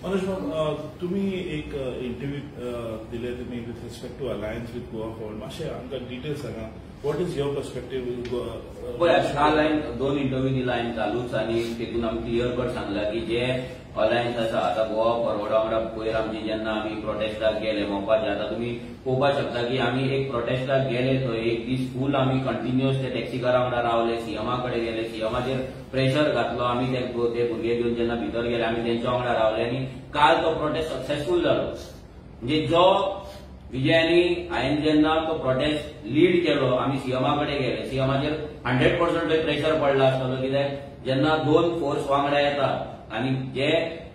अनुज तुम्ही एक इंटरव्यू दिले तुम्ही with respect to alliance with Goa forward मातशें आमकां डिटेल्स सांगा. What is your perspective? पळय काल हांवें 2 इंटरव्यू दिला हांवें चालूच आनी तेतून आमी क्लियर कट सांगला की जे अलायन्स आसा आतां गोवा फॉरवर्डा वांगडा पयर आमची जेन्ना आमी प्रोटेस्टाक गेले मोपाचे आतां तुमी पळोवपाक शकता की आमी एक प्रोटेस्टाक गेले थंय एक दीस फूल आमी कंटिन्युअस ते टॅक्सीकारा वांगडा रावले, सीएमा कडेन गेले, सीएमाचेर प्रेशर घातलो आमी ते भुरगे घेवन जेन्ना भितर गेले आमी तेंच्या वांगडा रावले आनी काल तो प्रोटेस्ट सक्सेसफूल जालो. म्हणजे जो विजयानी हांवें जेन्ना तो प्रोटेस्ट लीड केलो आमी सीएमा कडेन गेले, सीएमाचेर 100% प्रेशर पडला आसतलो कित्याक जेन्ना 2 फोर्स वांगडा येता आनी जे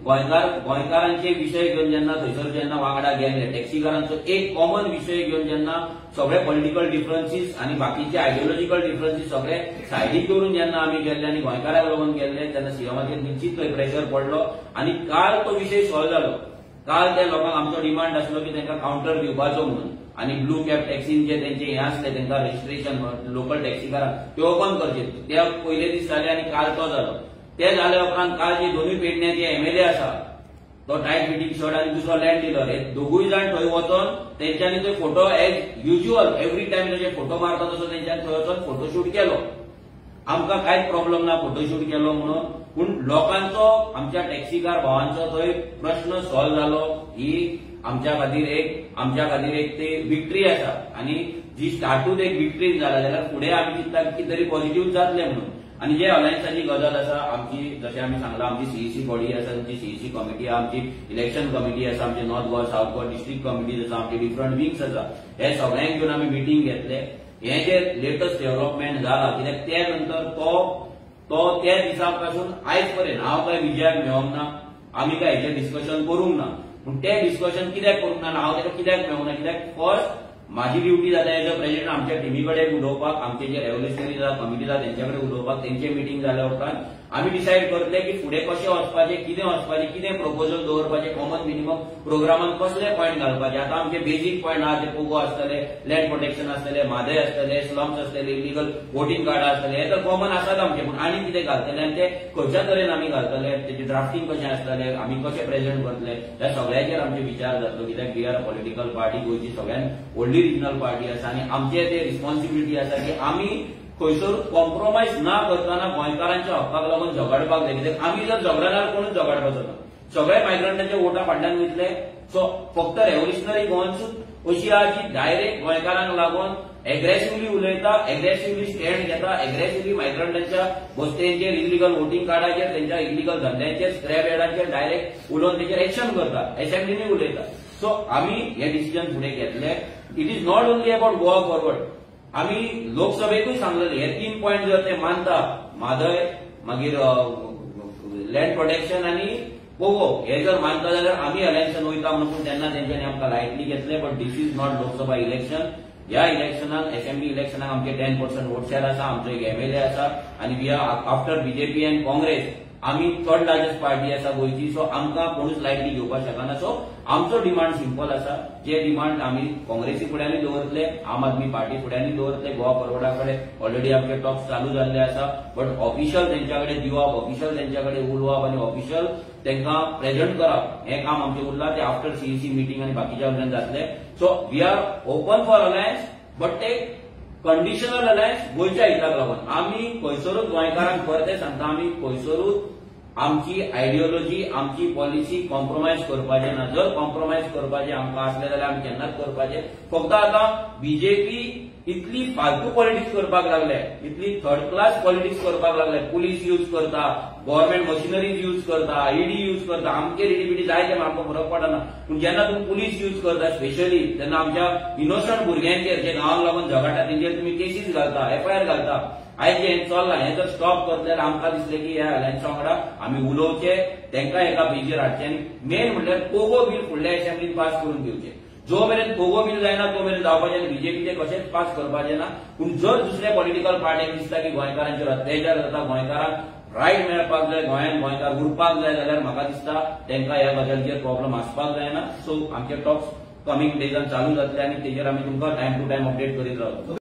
गोंयकारांचे विषय घेवन जेन्ना थंयसर जेन्ना वांगडा गेले टॅक्सीकारांचो एक कॉमन विषय घेवन जेन्ना सगळे पॉलिटिकल डिफरन्सीस आनी बाकीचे आयडियोलॉजिकल डिफरन्सीस सगळे सायडीक दवरून जेन्ना आमी गेल्ले आनी गोंयकारांक लागून गेल्ले तेन्ना सीएमाचेर निश्चित थंय प्रेशर पडलो आनी काल तो विषय सॉल्व जालो. काल त्या लोकांक आमचो डिमांड आसलो की तांकां काउंटर दिवपाचो म्हणून आनी ब्लू कॅब टॅक्सीन जे तेंचे हे आसले तांकां रजिस्ट्रेशन लोकल टॅक्सीकारांक ते ओपन करचे ते पयले दीस जाले आनी काल तो जालो. ते जाल्या उपरांत काल जे दोनूय पेडण्याचे एमएलए आसा तो टायट फिटींग शर्ट आनी दुसरो लँड डीलर हे दोगूय जाण थंय वचोन तेंच्यांनी ते photo as usual every time जशे फोटो मारता तसो तेंच्यांनी थंय वचोन फोटोशूट केलो. आमकां कांयच प्रॉब्लेम ना फोटोशूट केलो म्हणून, पूण लोकांचो आमच्या टॅक्सीकार भावांचो थंय प्रश्न सॉल्व जालो. ही आमच्या खातीर एक ते विक्ट्री आसा आनी जी स्टार्टूच एक विक्ट्री जाला जाल्यार फुडें आमी चिंतता कितें तरी पॉझिटिव्ह जातलें म्हणून. आनी जे अलायन्साची गजाल आसा आमची जशें आमी सांगला आमची सीईसी बॉडी आसा आमची सीईसी कमिटी आहा, आमची इलेक्शन कमिटी आसा, आमची north Goa south Goa district committees आसा, आमचे डिफरंट विंग्स आसा. हे सगळ्यांक घेवन आमी मिटींग घेतले. हे जे लेटस्ट डेव्हलपमेंट जाला कित्याक ते नंतर तो त्या दिसा पासून आयज पर्यंत हांव काय विजयाक मेळोंक ना, आमी काय हेचेर डिस्कशन करूंक ना. पूण ते डिस्कशन कित्याक करूंक ना हांव ताका कित्याक मेळोंक ना कित्याक फर्स्ट माझी ड्युटी जाता एज अ प्रेसिडेंट आमच्या टिमी कडेन उलोवपाक, आमचे जे रेव्होल्युशनरी कमिटी आसा तेंच्या कडेन उलोवपाक, तेंचे मिटींग जाल्या उपरांत आमी डिसायड करतले की फुडें कशें वचपाचें, कितें प्रपोजल दवरपाचें, कॉमन मिनिमम प्रोग्रामान कसले पॉयंट घालपाचे. आतां आमचे बेजीक पॉयंट आहा ते पोगो आसतले, लँड प्रोटेक्शन आसतले, म्हादय आसतले, स्लम्स आसतले, इलिगल वोटिंग कार्ड आसतले, हे तर कॉमन आसात आमचे. पूण आनी कितें घालतले आनी ते खंयच्या तरेन आमी घालतले, तेचे ड्राफ्टिंग कशें आसतलें, आमी कशें प्रेझेंट करतले, ह्या सगळ्याचेर आमचे विचार जातलो. कित्याक we are a political party, गोंयची सगळ्यात व्हडली रिजनल पार्टी आसा आनी आमचे ते रिस्पॉन्सिबिलिटी आसा की आमी खंयसर कॉम्प्रोमायज ना करताना गोंयकारांच्या हक्काक लागून झगडपाक जाय. कित्याक आमी जर झगडनार कोणूच झगडपाचो ना. सगळे मायग्रंटांच्या वोटा फाटल्यान वयतले. सो फक्त रेव्होल्युशनरी गोवन्सूच अशी आहा जी डायरेक्ट गोंयकारांक लागून एग्रेसिव्हली उलयता, एग्रेसिव्हली स्टँड घेता, एग्रेसिव्हली मायग्रंटांच्या बस्तेंचेर, इलिगल वोटिंग कार्डाचेर, तेंच्या इलिगल धंद्यांचेर, स्क्रॅप यार्डाचेर डायरेक्ट उलोवन तेचेर एक्शन करता, असेंब्लीनी उलयता. सो आमी हे डिसिजन फुडें घेतले. It is not only about Goa forward. आमी लोकसभेकूय सांगलेले हे 3 पॉयंट जर ते मानता, म्हादय मागीर लँड प्रोटेक्शन आनी पोगो हे जर मानता जाल्यार आमी अलायन्सान वयता म्हणून तेन्ना तेंच्यांनी आमकां लायटली घेतले. But this is not Lok Sabha election. ह्या इलेक्शनाक असेंब्ली इलेक्शनाक आमचे 10% वोट शेअर आसा, आमचो एक एमएलए आसा आनी we are after BJP and Congress आमी 3rd लार्जस्ट पार्टी आसा गोंयची. सो आमकां कोणूच लायटली घेवपाक शकना. सो आमचो डिमांड सिंपल आसा. जे डिमांड आमी काँग्रेसी फुड्यांनी दवरतले, आम आदमी पार्टी फुड्यांनी दवरतले, गोवा फॉरवर्डा कडेन ऑलरेडी आमचे टॉक्स चालू जाल्ले आसा. बट ऑफिशियल तेंच्या कडेन दिवप, ऑफिशियल तेंच्या कडेन उलोवप आनी ऑफिशियल तेंकां प्रेझेंट करप हें काम आमचें उरलां. ते आफ्टर सीईसी मिटींग आनी बाकीच्या कडल्यान जातले. So we are open for alliance but ते कंडिशनल अलायन्स गोंयच्या हिताक लागून. आमी खंयसरूच गोंयकारांक परते सांगता आमी खंयसरूच आमची आयडियोलॉजी, आमची पॉलिसी कॉम्प्रोमायज करपाचे ना. जर कॉम्प्रोमायज करपाचे आमकां आसले जाल्यार आमी केन्नाच करपाचे. फक्त आतां बीजेपी इतली फालतू पॉलिटिक्स करपाक लागले, इतली 3rd क्लास पॉलिटिक्स करपाक लागले. पुलीस यूज करता, गव्हर्नमेंट मशिनरीज यूज करता, ईडी यूज करता. आमचे ईडी जाय ते आमकां फरक पडना. पूण जेन्ना तुमी पुलीस यूज करता स्पेशली तेन्ना आमच्या इनोसंट भुरग्यांचेर जे गांवांक लागून झगडटा तेंचेर तुमी केसीस घालता, एफआयआर घालता. आयज जे चल्लां हें जर स्टॉप करतले जाल्यार आमकां दिसलें की ह्या अलायन्सा वांगडा आमी उलोवचे, तेंकां एका बेजीर हाडचे आनी मेन म्हणल्यार पोगो बील फुडल्या असेंब्लीन पास करून दिवचे. जो मेरेन पोगो बील जायना तो मेरेन जावपाचें आनी बीजेपी कशेंच पास करपाचें ना. पूण जर दुसऱ्या पॉलिटिकल पार्ट्यांक दिसता की गोंयकारांचेर अत्याचार जाता, गोंयकारांक रायट मेळपाक जाय, गोंयांत गोंयकार उरपाक जाय जाल्यार म्हाका दिसता तेंकां ह्या गजालीचेर प्रॉब्लेम आसपाक जायना. सो आमचे टॉक्स कमिंग डेजान चालू जातले आनी तेजेर आमी तुमकां टायम टू टायम अपडेट करीत रावतले.